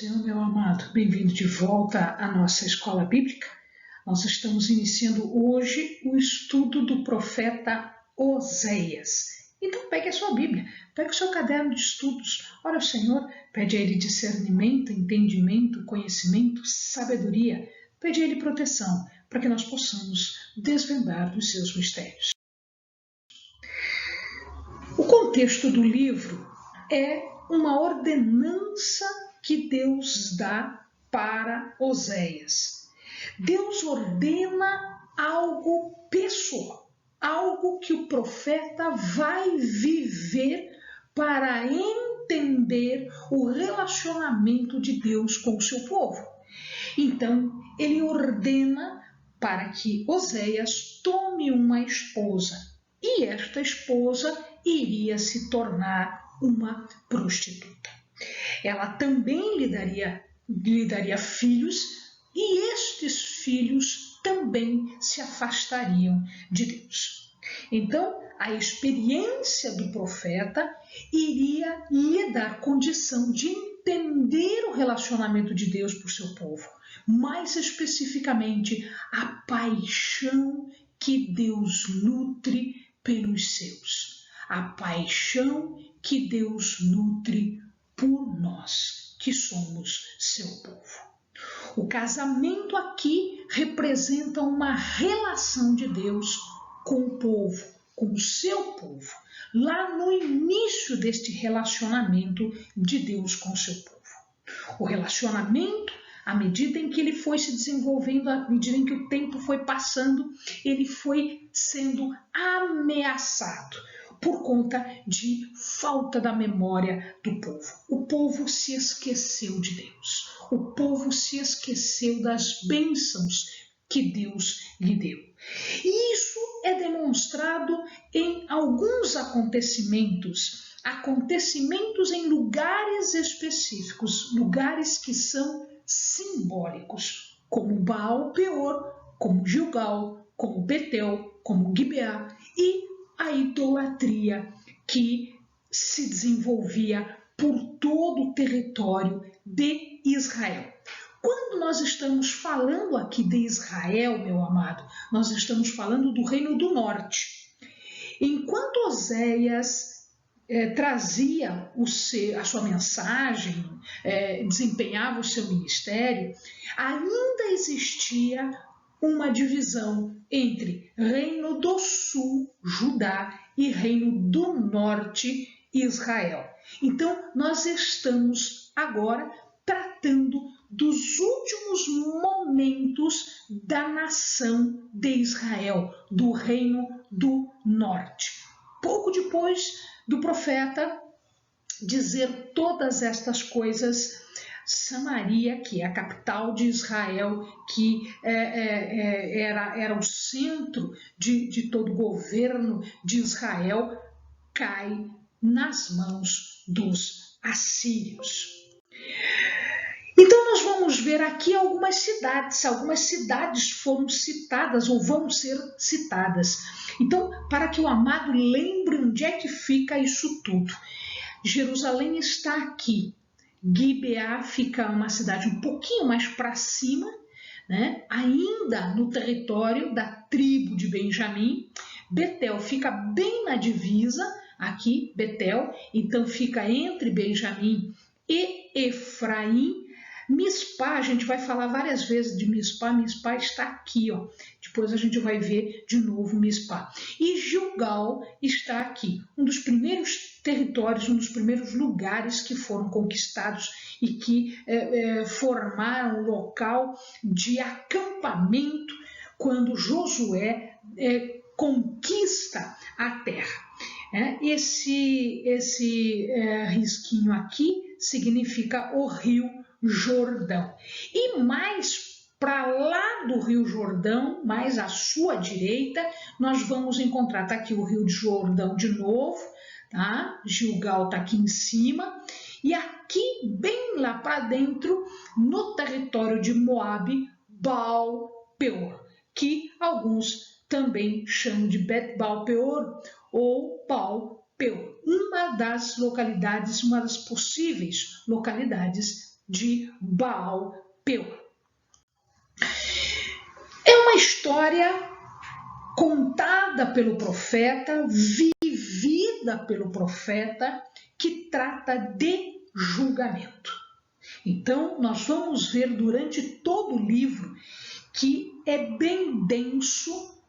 Senhor, meu amado, bem-vindo de volta à nossa escola bíblica. Nós estamos iniciando hoje o estudo do profeta Oséias. Então pegue a sua Bíblia, pegue o seu caderno de estudos, ora ao Senhor, pede a Ele discernimento, entendimento, conhecimento, sabedoria, pede a Ele proteção, para que nós possamos desvendar os seus mistérios. O contexto do livro é uma ordenança que Deus dá para Oséias. Deus ordena algo pessoal, algo que o profeta vai viver para entender o relacionamento de Deus com o seu povo. Então, ele ordena para que Oséias tome uma esposa, e esta esposa iria se tornar uma prostituta. Ela também lhe daria filhos, e estes filhos também se afastariam de Deus. Então, a experiência do profeta iria lhe dar condição de entender o relacionamento de Deus por seu povo, mais especificamente a paixão que Deus nutre pelos seus, a paixão que Deus nutre por nós, que somos seu povo. O casamento aqui representa uma relação de Deus com o povo, com o seu povo, lá no início deste relacionamento de Deus com o seu povo. O relacionamento, à medida em que ele foi se desenvolvendo, à medida em que o tempo foi passando, ele foi sendo ameaçado por conta de falta da memória do povo. O povo se esqueceu de Deus. O povo se esqueceu das bênçãos que Deus lhe deu. E isso é demonstrado em alguns acontecimentos em lugares específicos, lugares que são simbólicos, como Baal Peor, como Gilgal, como Betel, como Gibeá, e a idolatria que se desenvolvia por todo o território de Israel. Quando nós estamos falando aqui de Israel, meu amado, nós estamos falando do Reino do Norte. Enquanto Oséias trazia a sua mensagem, desempenhava o seu ministério, ainda existia uma divisão entre Reino do Sul, Judá, e Reino do Norte, Israel. Então, nós estamos agora tratando dos últimos momentos da nação de Israel, do Reino do Norte. Pouco depois do profeta dizer todas estas coisas, Samaria, que é a capital de Israel, que era o centro de todo o governo de Israel, cai nas mãos dos assírios. Então nós vamos ver aqui algumas cidades foram citadas ou vão ser citadas. Então, para que o amado lembre onde é que fica isso tudo. Jerusalém está aqui. Gibeá fica uma cidade um pouquinho mais para cima, né? Ainda no território da tribo de Benjamim. Betel fica bem na divisa, aqui Betel, então fica entre Benjamim e Efraim. Mispá, a gente vai falar várias vezes de Mispá, Mispá está aqui, ó. Depois a gente vai ver de novo Mispá. E Gilgal está aqui, um dos primeiros territórios, um dos primeiros lugares que foram conquistados e que formaram um local de acampamento quando Josué conquista a terra. Esse risquinho aqui significa o Rio Jordão. E mais para lá do Rio Jordão, mais à sua direita, nós vamos encontrar, tá aqui o Rio Jordão de novo, tá? Gilgal tá aqui em cima, e aqui bem lá para dentro, no território de Moabe, Baal Peor, que alguns também chamam de Bet Baal Peor ou Baal Peor, uma das localidades, uma das possíveis localidades de Baal-peor. É uma história contada pelo profeta, vivida pelo profeta, que trata de julgamento. Então, nós vamos ver durante todo o livro que é bem denso,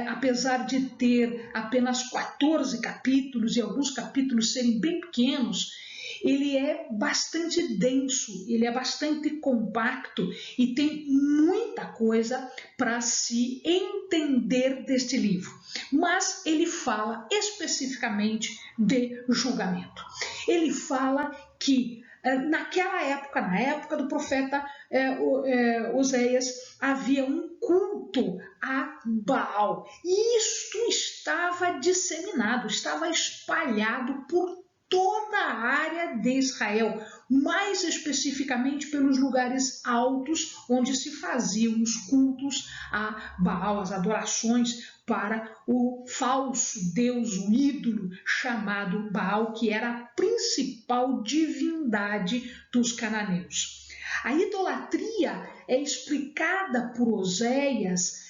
apesar de ter apenas 14 capítulos e alguns capítulos serem bem pequenos, ele é bastante denso, ele é bastante compacto e tem muita coisa para se entender deste livro. Mas ele fala especificamente de julgamento. Ele fala que naquela época, na época do profeta Oséias, havia um culto a Baal. E isto estava disseminado, estava espalhado por toda a área de Israel, mais especificamente pelos lugares altos onde se faziam os cultos a Baal, as adorações para o falso deus, o ídolo chamado Baal, que era a principal divindade dos cananeus. A idolatria é explicada por Oséias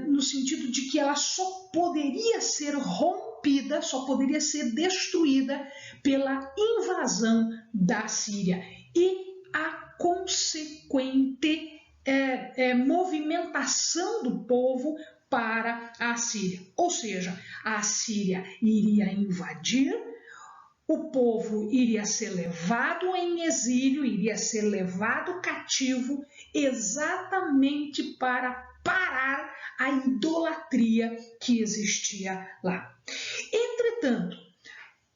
no sentido de que ela só poderia ser rompida, só poderia ser destruída pela invasão da Síria e a consequente movimentação do povo para a Síria. Ou seja, a Síria iria invadir, o povo iria ser levado em exílio, iria ser levado cativo, exatamente para parar a idolatria que existia lá. Entretanto,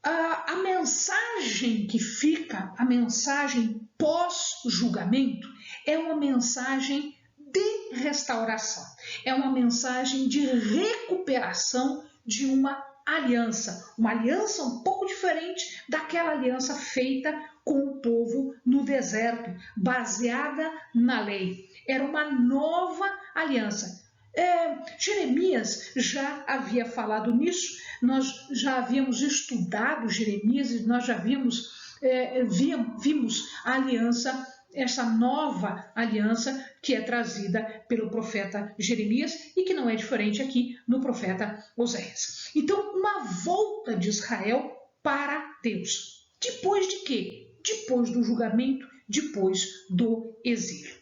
a mensagem que fica, a mensagem pós-julgamento, é uma mensagem de restauração, é uma mensagem de recuperação de uma aliança um pouco diferente daquela aliança feita com o povo no deserto, baseada na lei. Era uma nova aliança. Jeremias já havia falado nisso, nós já havíamos estudado Jeremias e nós já vimos a aliança, essa nova aliança que é trazida pelo profeta Jeremias e que não é diferente aqui no profeta Oséias. Então, uma volta de Israel para Deus. Depois de quê? Depois do julgamento, depois do exílio.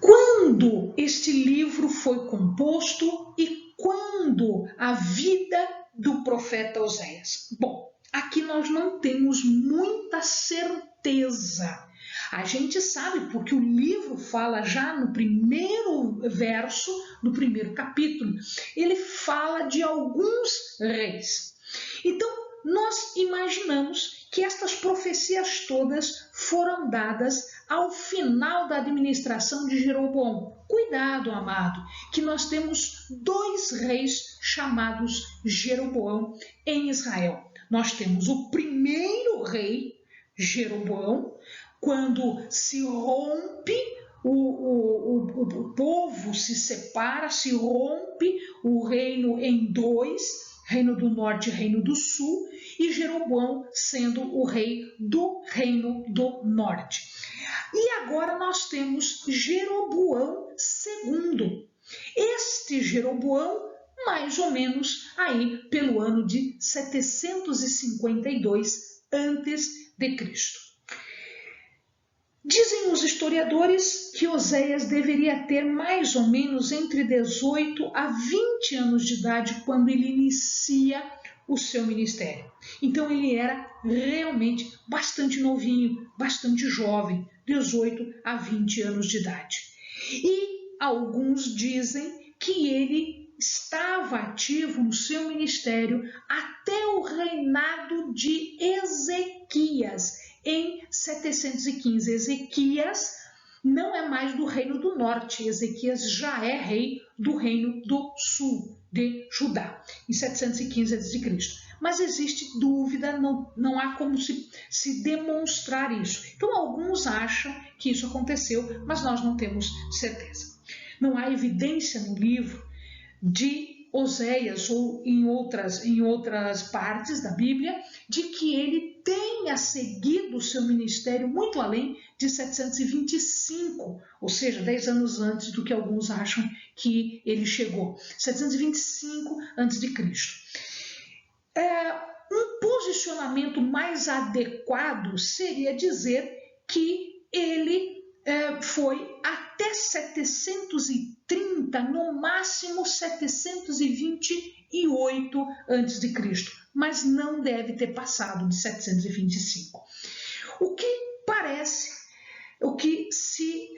Quando este livro foi composto e quando a vida do profeta Oséias? Bom, aqui nós não temos muita certeza. A gente sabe porque o livro fala já no primeiro verso do primeiro capítulo, ele fala de alguns reis. Então, nós imaginamos que estas profecias todas foram dadas ao final da administração de Jeroboão. Cuidado, amado, que nós temos 2 reis chamados Jeroboão em Israel. Nós temos o primeiro rei, Jeroboão, quando se rompe, o povo se separa, se rompe o reino em 2, reino do norte e reino do sul, e Jeroboão sendo o rei do reino do norte. E agora nós temos Jeroboão II. Este Jeroboão, mais ou menos aí pelo ano de 752 a.C. Dizem os historiadores que Oséias deveria ter mais ou menos entre 18 a 20 anos de idade quando ele inicia o seu ministério. Então ele era realmente bastante novinho, bastante jovem, 18 a 20 anos de idade. E alguns dizem que ele estava ativo no seu ministério até o reinado de Ezequias, em 715. Ezequias não é mais do reino do norte, Ezequias já é rei do reino do sul, de Judá, em 715 a.C. Mas existe dúvida, não há como se demonstrar isso. Então alguns acham que isso aconteceu, mas nós não temos certeza. Não há evidência no livro de Oséias, ou em outras partes da Bíblia, de que ele tenha seguido o seu ministério muito além de 725, ou seja, 10 anos antes do que alguns acham que ele chegou, 725 a.C. Um posicionamento mais adequado seria dizer que ele foi até 730, no máximo 728 a.C., mas não deve ter passado de 725. O que se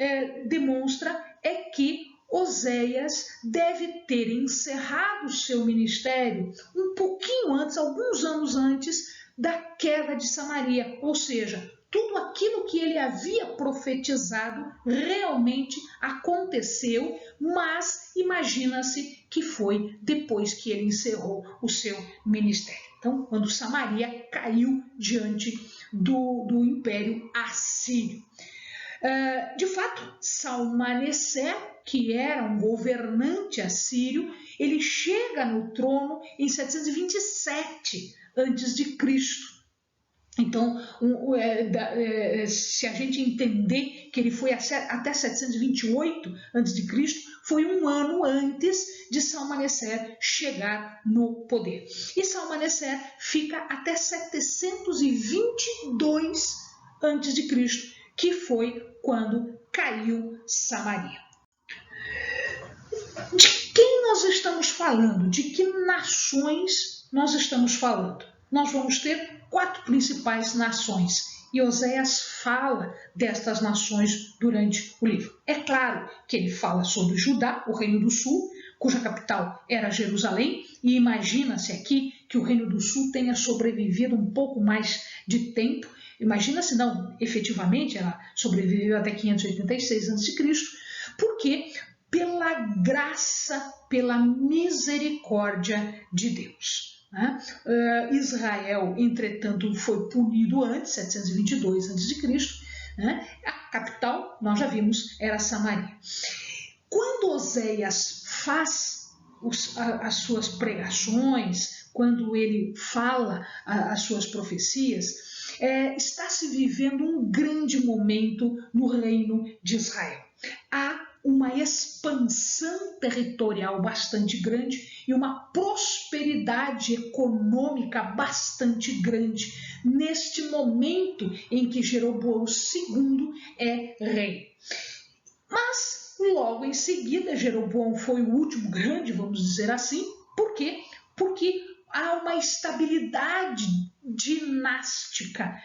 demonstra é que Oséias deve ter encerrado seu ministério um pouquinho antes, alguns anos antes da queda de Samaria, ou seja, tudo aquilo que ele havia profetizado realmente aconteceu, mas imagina-se que foi depois que ele encerrou o seu ministério. Então, quando Samaria caiu diante do Império Assírio. De fato, Salmaneser, que era um governante assírio, ele chega no trono em 727 a.C. Então, se a gente entender que ele foi até 728 a.C., foi um ano antes de Salmaneser chegar no poder. E Salmaneser fica até 722 a.C., que foi quando caiu Samaria. De quem nós estamos falando? De que nações nós estamos falando? Nós vamos ter 4 principais nações. E Oséias fala destas nações durante o livro. É claro que ele fala sobre Judá, o Reino do Sul, cuja capital era Jerusalém, e imagina-se aqui que o Reino do Sul tenha sobrevivido um pouco mais de tempo. Imagina-se, não, efetivamente ela sobreviveu até 586 a.C., porque pela graça, pela misericórdia de Deus. Israel, entretanto, foi punido antes, 722 a.C., a capital, nós já vimos, era Samaria. Quando Oséias faz as suas pregações, quando ele fala as suas profecias, está se vivendo um grande momento no reino de Israel. Há uma expansão territorial bastante grande e uma prosperidade econômica bastante grande neste momento em que Jeroboão II é rei. Mas logo em seguida, Jeroboão foi o último grande, vamos dizer assim. Por quê? Porque há uma estabilidade dinástica.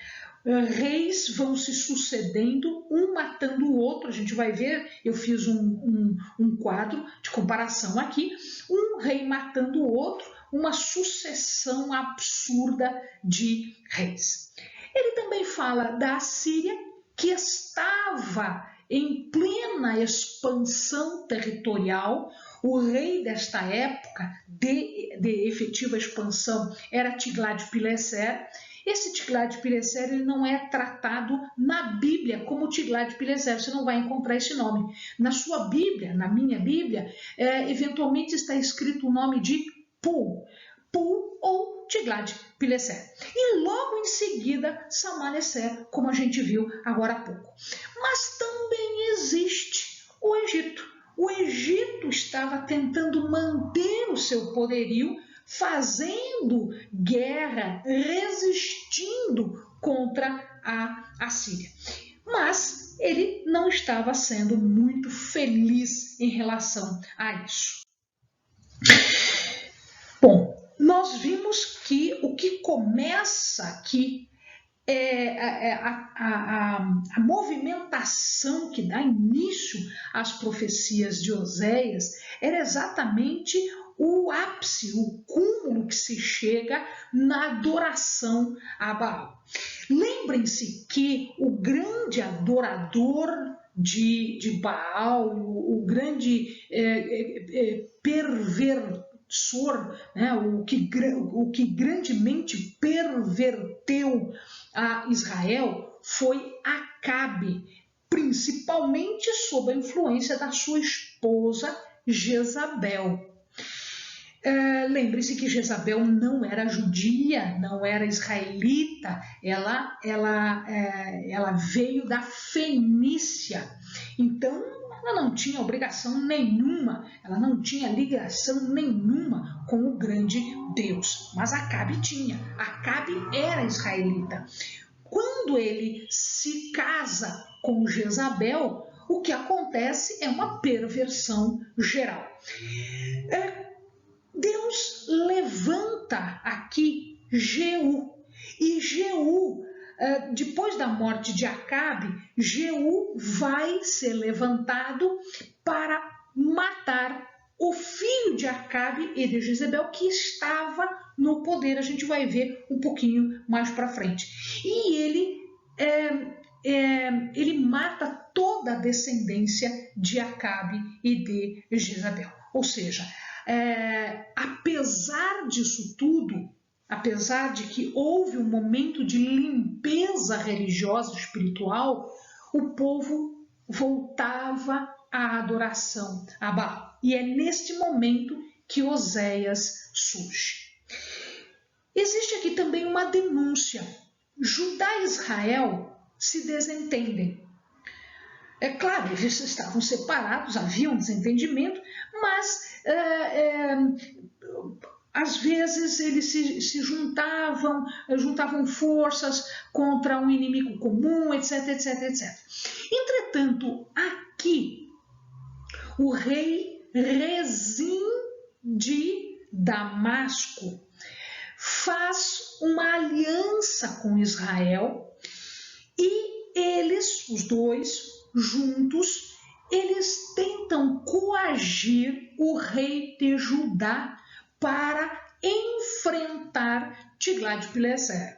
Reis vão se sucedendo, um matando o outro. A gente vai ver, eu fiz um quadro de comparação aqui, um rei matando o outro, uma sucessão absurda de reis. Ele também fala da Assíria, que estava em plena expansão territorial. O rei desta época de efetiva expansão era Tiglat-Pileser. Esse Tiglat-Pileser ele não é tratado na Bíblia como Tiglat-Pileser, você não vai encontrar esse nome. Na sua Bíblia, na minha Bíblia, eventualmente está escrito o nome de Pul ou Tiglat-Pileser. E logo em seguida, Salmaneser, como a gente viu agora há pouco. Mas também existe o Egito. O Egito estava tentando manter o seu poderio, fazendo guerra, resistindo contra a Assíria. Mas ele não estava sendo muito feliz em relação a isso. Bom, nós vimos que o que começa aqui a movimentação que dá início às profecias de Oséias era exatamente o ápice, o cúmulo que se chega na adoração a Baal. Lembrem-se que o grande adorador de Baal, o grande perversor, né, o que grandemente perverteu a Israel foi Acabe, principalmente sob a influência da sua esposa Jezabel. Lembre-se que Jezabel não era judia, não era israelita, ela veio da Fenícia. Então, ela não tinha obrigação nenhuma, ela não tinha ligação nenhuma com o grande Deus. Mas Acabe tinha. Acabe era israelita. Quando ele se casa com Jezabel, o que acontece é uma perversão geral. Deus levanta aqui Jeú, e Jeú, depois da morte de Acabe, Jeú vai ser levantado para matar o filho de Acabe e de Jezebel, que estava no poder. A gente vai ver um pouquinho mais para frente. E ele mata toda a descendência de Acabe e de Jezabel. Ou seja, apesar disso tudo, apesar de que houve um momento de limpeza religiosa espiritual, o povo voltava à adoração a Baal. E é neste momento que Oséias surge. Existe aqui também uma denúncia. Judá e Israel se desentendem. É claro, eles estavam separados, havia um desentendimento, mas às vezes eles se juntavam forças contra um inimigo comum, etc, etc, etc. Entretanto, aqui, o rei Rezim de Damasco faz uma aliança com Israel e eles, os dois, juntos, eles tentam coagir o rei de Judá para enfrentar Tiglat-Pileser.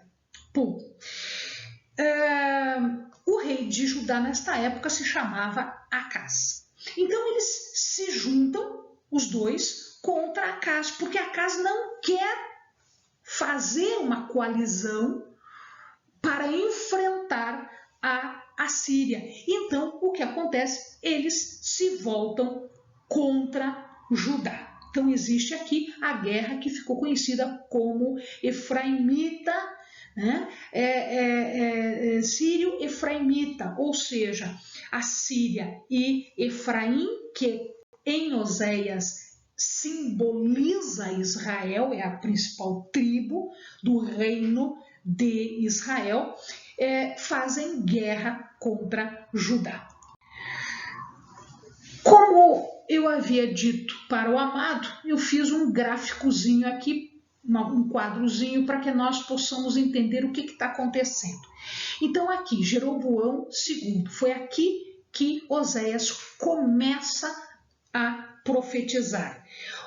O rei de Judá nesta época se chamava Acaz. Então eles se juntam, os dois, contra Acaz, porque Acaz não quer fazer uma coalizão para enfrentar a Assíria. Então, o que acontece? Eles se voltam contra Judá. Então, existe aqui a guerra que ficou conhecida como Efraimita, né? Sírio-Efraimita, ou seja, a Síria e Efraim, que em Oséias simboliza Israel, é a principal tribo do reino de Israel, fazem guerra contra Judá. Como eu havia dito para o amado, eu fiz um gráficozinho aqui, um quadrozinho, para que nós possamos entender o que está acontecendo. Então aqui, Jeroboão II, foi aqui que Oséias começa a profetizar.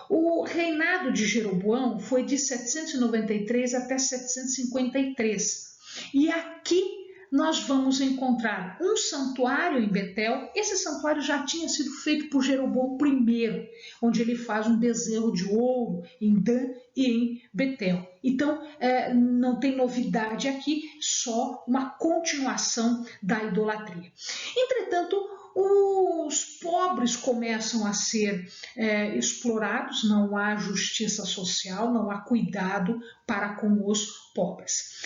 O reinado de Jeroboão foi de 793 até 753. E aqui nós vamos encontrar um santuário em Betel. Esse santuário já tinha sido feito por Jeroboão I, onde ele faz um bezerro de ouro em Dan e em Betel. Então, não tem novidade aqui, só uma continuação da idolatria. Entretanto, os pobres começam a ser explorados, não há justiça social, não há cuidado para com os pobres.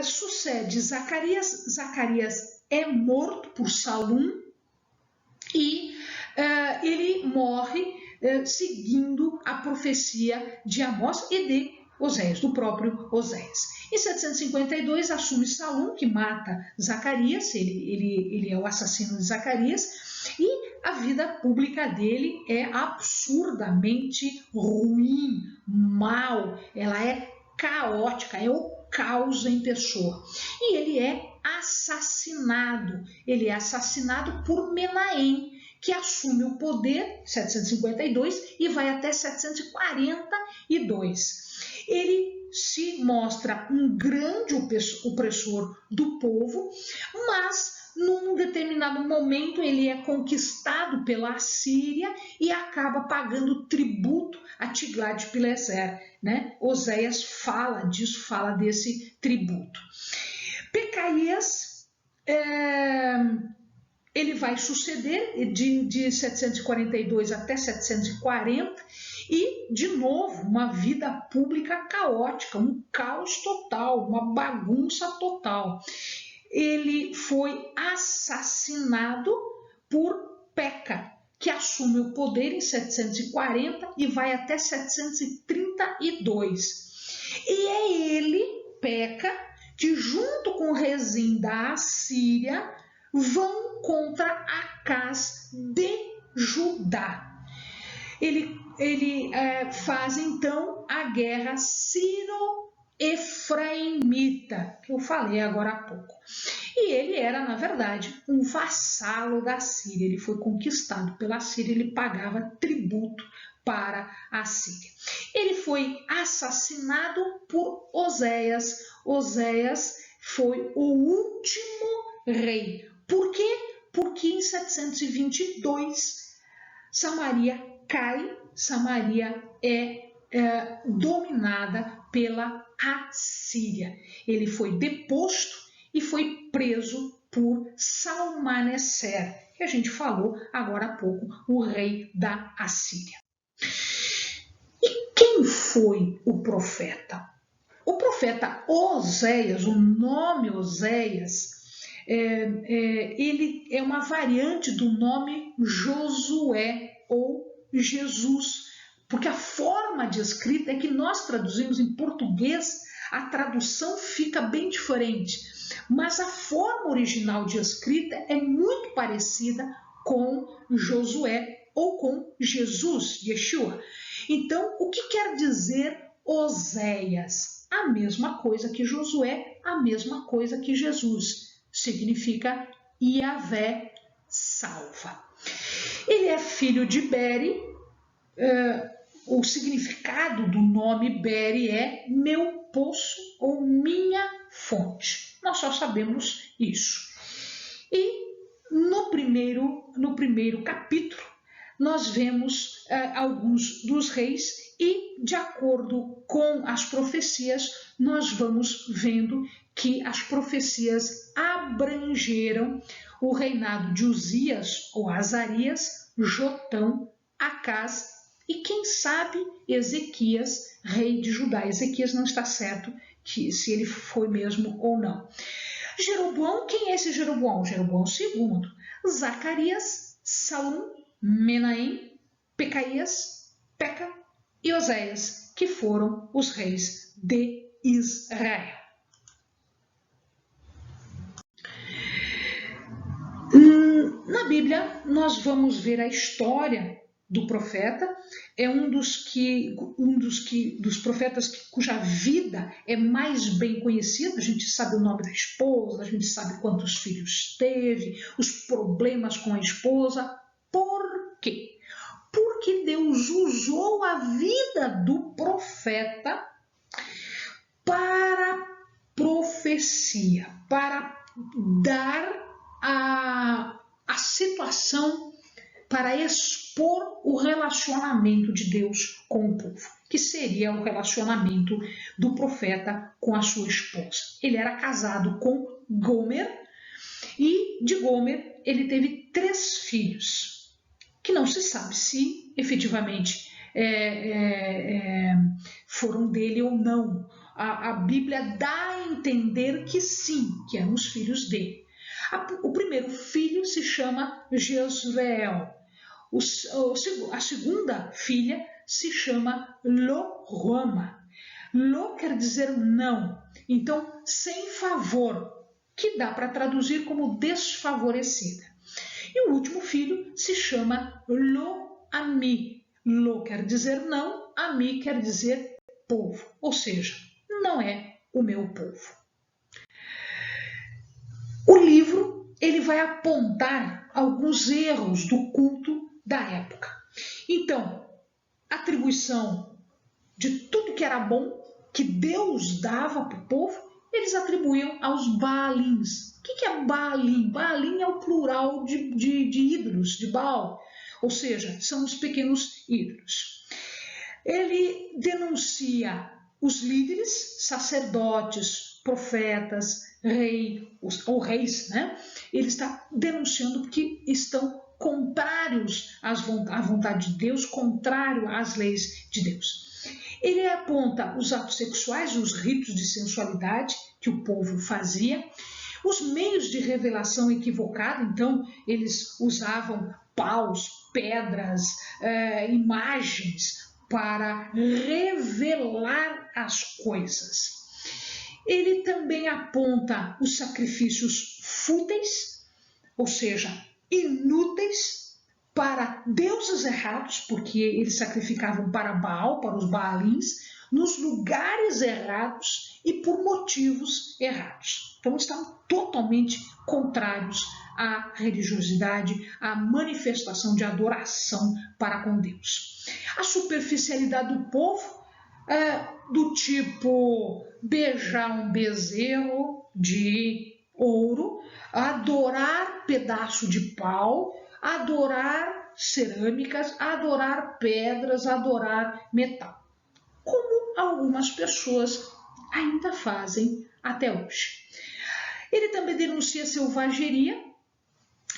Sucede Zacarias. Zacarias é morto por Salum e ele morre seguindo a profecia de Amós e de Oséias, do próprio Oséias. Em 752 assume Salum, que mata Zacarias, ele é o assassino de Zacarias, e a vida pública dele é absurdamente ruim, mal, ela é caótica, é o caos em pessoa. E ele é assassinado por Menahem, que assume o poder em 752 e vai até 742. Ele se mostra um grande opressor do povo, mas num determinado momento ele é conquistado pela Assíria e acaba pagando tributo a Tiglat-Pileser, né? Oséias fala disso, fala desse tributo. Pecaías, ele vai suceder de 742 até 740 e e, de novo, uma vida pública caótica, um caos total, uma bagunça total. Ele foi assassinado por Peca, que assume o poder em 740 e vai até 732. E é ele, Peca, que junto com Rezim da Assíria vão contra Acaz de Judá. Ele faz então a guerra Sírio-Efraimita, que eu falei agora há pouco. E ele era, na verdade, um vassalo da Síria. Ele foi conquistado pela Síria, ele pagava tributo para a Síria. Ele foi assassinado por Oséias. Oséias foi o último rei. Por quê? Porque em 722 Samaria cai, Samaria é dominada pela Assíria. Ele foi deposto e foi preso por Salmaneser, que a gente falou agora há pouco, o rei da Assíria. E quem foi o profeta? O profeta Oséias, o nome Oséias, ele é uma variante do nome Josué ou Jesus, porque a forma de escrita é que nós traduzimos em português, a tradução fica bem diferente, mas a forma original de escrita é muito parecida com Josué ou com Jesus, Yeshua. Então, o que quer dizer Oséias? A mesma coisa que Josué, a mesma coisa que Jesus. Significa Yahvé salva. Ele é filho de Beri. O significado do nome Beri é meu poço ou minha fonte. Nós só sabemos isso. E no primeiro capítulo, nós vemos alguns dos reis e, de acordo com as profecias, nós vamos vendo que as profecias abrangeram o reinado de Uzias ou Azarias, Jotão, Acaz e, quem sabe, Ezequias, rei de Judá. Ezequias não está certo se ele foi mesmo ou não. Jeroboão, quem é esse Jeroboão? Jeroboão II. Zacarias, Salum, Menahem, Pecaías, Peca e Oséias, que foram os reis de Israel. Na Bíblia, nós vamos ver a história do profeta. É um dos profetas cuja vida é mais bem conhecida. A gente sabe o nome da esposa, a gente sabe quantos filhos teve, os problemas com a esposa. Por quê? Porque Deus usou a vida do profeta para profecia, para dar a situação, para expor o relacionamento de Deus com o povo, que seria o relacionamento do profeta com a sua esposa. Ele era casado com Gomer e de Gomer ele teve 3 filhos, que não se sabe se efetivamente foram dele ou não. A Bíblia dá a entender que sim, que eram os filhos dele. O primeiro filho se chama Jezreel. A segunda filha se chama Lo-Ruama. Lo quer dizer não. Então, sem favor, que dá para traduzir como desfavorecida. E o último filho se chama Lo-Ami. Lo quer dizer não, Ami quer dizer povo. Ou seja, não é o meu povo. O livro ele vai apontar alguns erros do culto da época. Então, atribuição de tudo que era bom, que Deus dava para o povo, eles atribuíam aos Baalins. O que é Baalim? Baalim é o plural de ídolos, de Baal. Ou seja, são os pequenos ídolos. Ele denuncia os líderes, sacerdotes, profetas, reis, né? Ele está denunciando porque estão contrários à vontade de Deus, contrário às leis de Deus. Ele aponta os atos sexuais e os ritos de sensualidade que o povo fazia, os meios de revelação equivocada, então eles usavam paus, pedras, imagens para revelar as coisas. Ele também aponta os sacrifícios fúteis, ou seja, inúteis, para deuses errados, porque eles sacrificavam para Baal, para os Baalins, nos lugares errados e por motivos errados. Então, estão totalmente contrários à religiosidade, à manifestação de adoração para com Deus. A superficialidade do povo, do tipo beijar um bezerro de ouro, adorar pedaço de pau, adorar cerâmicas, adorar pedras, adorar metal, como algumas pessoas ainda fazem até hoje. Ele também denuncia a selvageria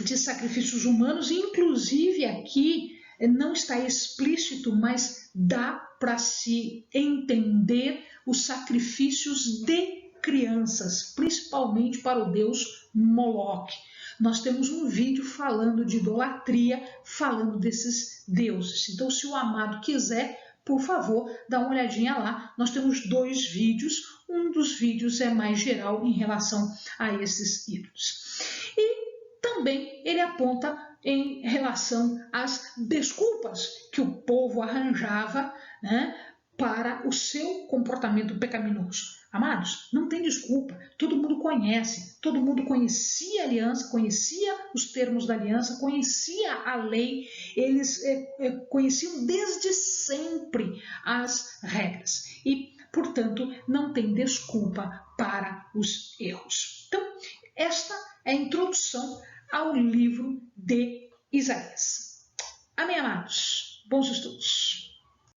de sacrifícios humanos, inclusive aqui não está explícito, mas dá para se entender os sacrifícios de crianças, principalmente para o deus Moloque. Nós temos um vídeo falando de idolatria, falando desses deuses. Então, se o amado quiser, por favor, dá uma olhadinha lá. Nós temos 2 vídeos. Um dos vídeos é mais geral em relação a esses ídolos. E também ele aponta em relação às desculpas que o povo arranjava, né, para o seu comportamento pecaminoso. Amados, não tem desculpa, todo mundo conhece, todo mundo conhecia a aliança, conhecia os termos da aliança, conhecia a lei, eles conheciam desde sempre as regras e, portanto, não tem desculpa para os erros. Então, esta é a introdução ao livro de Isaías. Amém, amados? Bons estudos!